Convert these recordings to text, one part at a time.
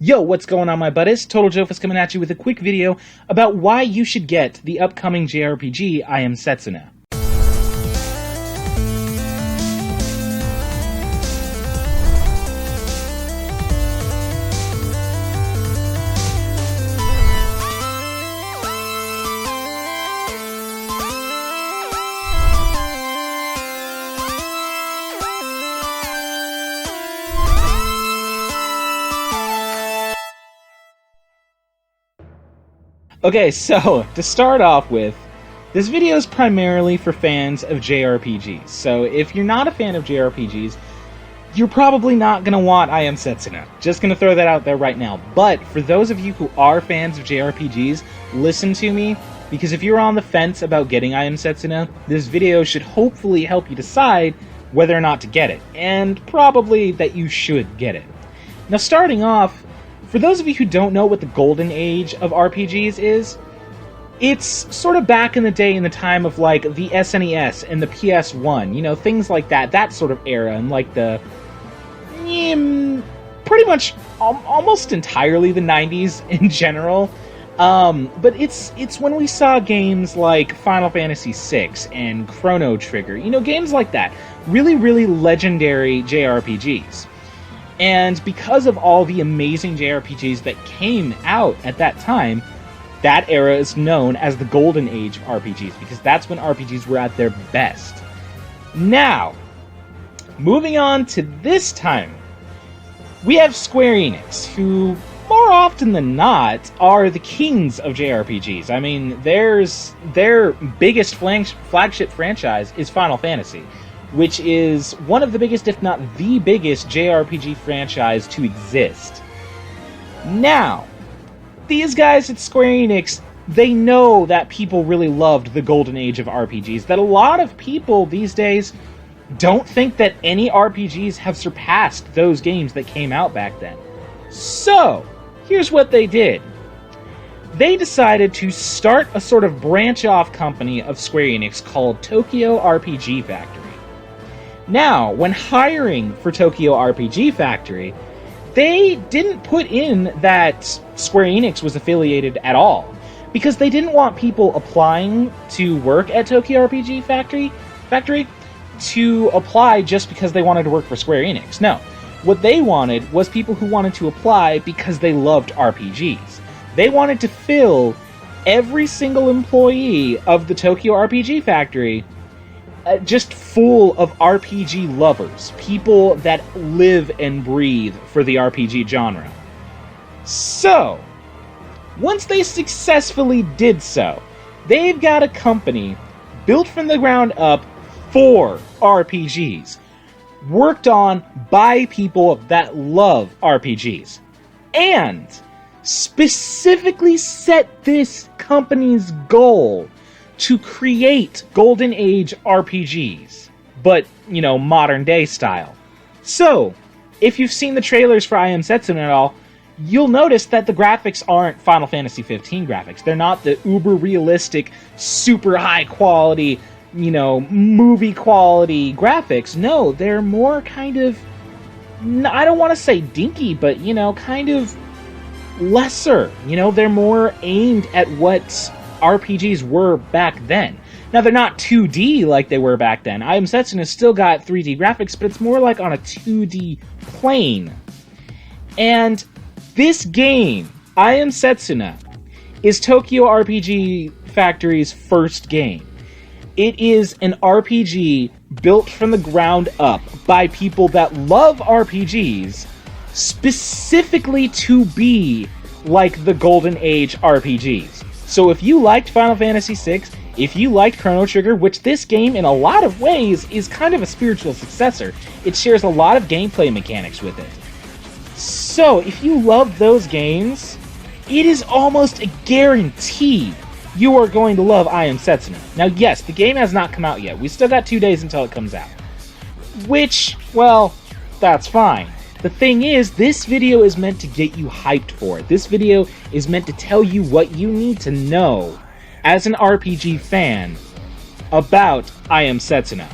Yo, what's going on, my buddies? TotalJophes coming at you with a quick video about why you should get the upcoming Jrpg I Am Setsuna. Okay, so, to start off with, this video is primarily for fans of JRPGs. So, if you're not a fan of JRPGs, you're probably not going to want I Am Setsuna. Just going to throw that out there right now. But, for those of you who are fans of JRPGs, listen to me, because if you're on the fence about getting I Am Setsuna, this video should hopefully help you decide whether or not to get it, and probably that you should get it. Now, starting off, for those of you who don't know what the golden age of RPGs is, it's sort of back in the day in the time of like the SNES and the PS1, you know, things like that, that sort of era, and like the pretty much almost entirely the 90s in general. But it's when we saw games like Final Fantasy VI and Chrono Trigger, you know, games like that, really, really legendary JRPGs. And because of all the amazing JRPGs that came out at that time, that era is known as the golden age of RPGs, because that's when RPGs were at their best. Now, moving on to this time, we have Square Enix, who, more often than not, are the kings of JRPGs. I mean, their biggest flagship franchise is Final Fantasy, which is one of the biggest, if not the biggest, JRPG franchise to exist. Now, these guys at Square Enix, they know that people really loved the golden age of RPGs, that a lot of people these days don't think that any RPGs have surpassed those games that came out back then. So, here's what they did. They decided to start a sort of branch-off company of Square Enix called Tokyo RPG Factory. Now, when hiring for Tokyo RPG Factory, they didn't put in that Square Enix was affiliated at all, because they didn't want people applying to work at Tokyo RPG Factory to apply just because they wanted to work for Square Enix. No, what they wanted was people who wanted to apply because they loved RPGs. They wanted to fill every single employee of the Tokyo RPG Factory just full of RPG lovers, people that live and breathe for the RPG genre. So, once they successfully did so, they've got a company built from the ground up for RPGs, worked on by people that love RPGs, and specifically set this company's goal to create Golden Age RPGs, but, you know, modern day style. So, if you've seen the trailers for I Am Setsuna at all, you'll notice that the graphics aren't Final Fantasy XV graphics. They're not the uber-realistic, super high-quality, you know, movie-quality graphics. No, they're more kind of, I don't want to say dinky, but, you know, kind of lesser. You know, they're more aimed at what RPGs were back then. Now, they're not 2D like they were back then. I Am Setsuna still got 3D graphics, but it's more like on a 2D plane. And this game, I Am Setsuna, is Tokyo RPG Factory's first game. It is an RPG built from the ground up by people that love RPGs, specifically to be like the Golden Age RPGs. So if you liked Final Fantasy VI, if you liked Chrono Trigger, which this game in a lot of ways is kind of a spiritual successor, it shares a lot of gameplay mechanics with it. So if you love those games, it is almost a guarantee you are going to love I Am Setsuna. Now yes, the game has not come out yet. We still got 2 days until it comes out. Which, well, that's fine. The thing is, this video is meant to get you hyped for it. This video is meant to tell you what you need to know as an RPG fan about I Am Setsuna,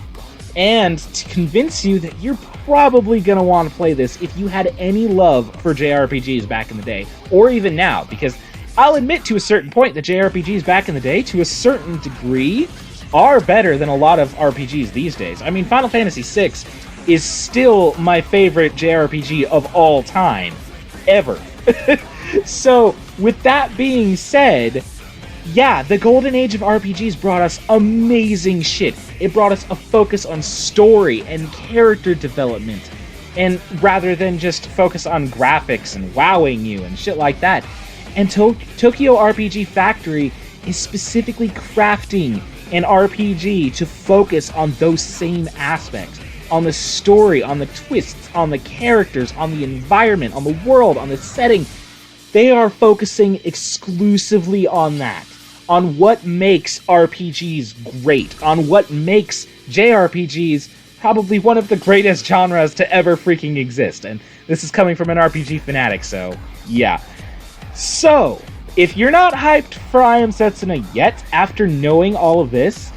and to convince you that you're probably gonna want to play this if you had any love for JRPGs back in the day, or even now, because I'll admit to a certain point that JRPGs back in the day, to a certain degree, are better than a lot of RPGs these days. I mean, Final Fantasy VI is still my favorite JRPG of all time, ever. So, with that being said, yeah, the golden age of RPGs brought us amazing shit. It brought us a focus on story and character development, and rather than just focus on graphics and wowing you and shit like that. And Tokyo RPG Factory is specifically crafting an RPG to focus on those same aspects. On the story, on the twists, on the characters, on the environment, on the world, on the setting. They are focusing exclusively on that. On what makes RPGs great. On what makes JRPGs probably one of the greatest genres to ever freaking exist. And this is coming from an RPG fanatic, so yeah. So, if you're not hyped for I Am Setsuna yet, after knowing all of this,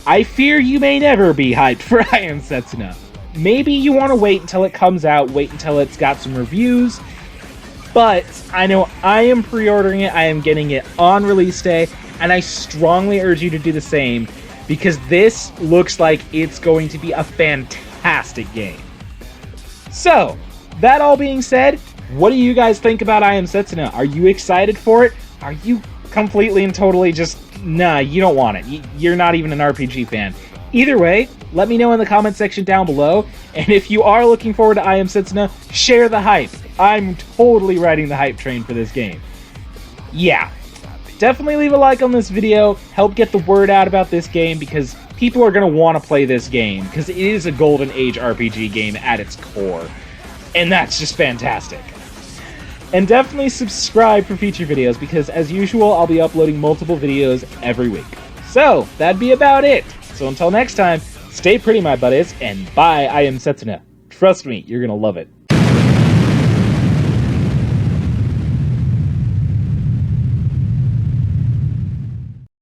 I fear you may never be hyped for I Am Setsuna. Maybe you want to wait until it comes out, wait until it's got some reviews, but I know I am pre-ordering it, I am getting it on release day, and I strongly urge you to do the same, because this looks like it's going to be a fantastic game. So, that all being said, what do you guys think about I Am Setsuna? Are you excited for it? Are you completely and totally just, nah, you don't want it. You're not even an RPG fan. Either way, let me know in the comment section down below, and if you are looking forward to I Am Setsuna, share the hype. I'm totally riding the hype train for this game. Yeah. Definitely leave a like on this video, help get the word out about this game, because people are going to want to play this game, because it is a golden age RPG game at its core. And that's just fantastic. And definitely subscribe for future videos, because as usual, I'll be uploading multiple videos every week. So, that'd be about it. So until next time, stay pretty, my buddies, and bye, I Am Setsuna. Trust me, you're gonna love it.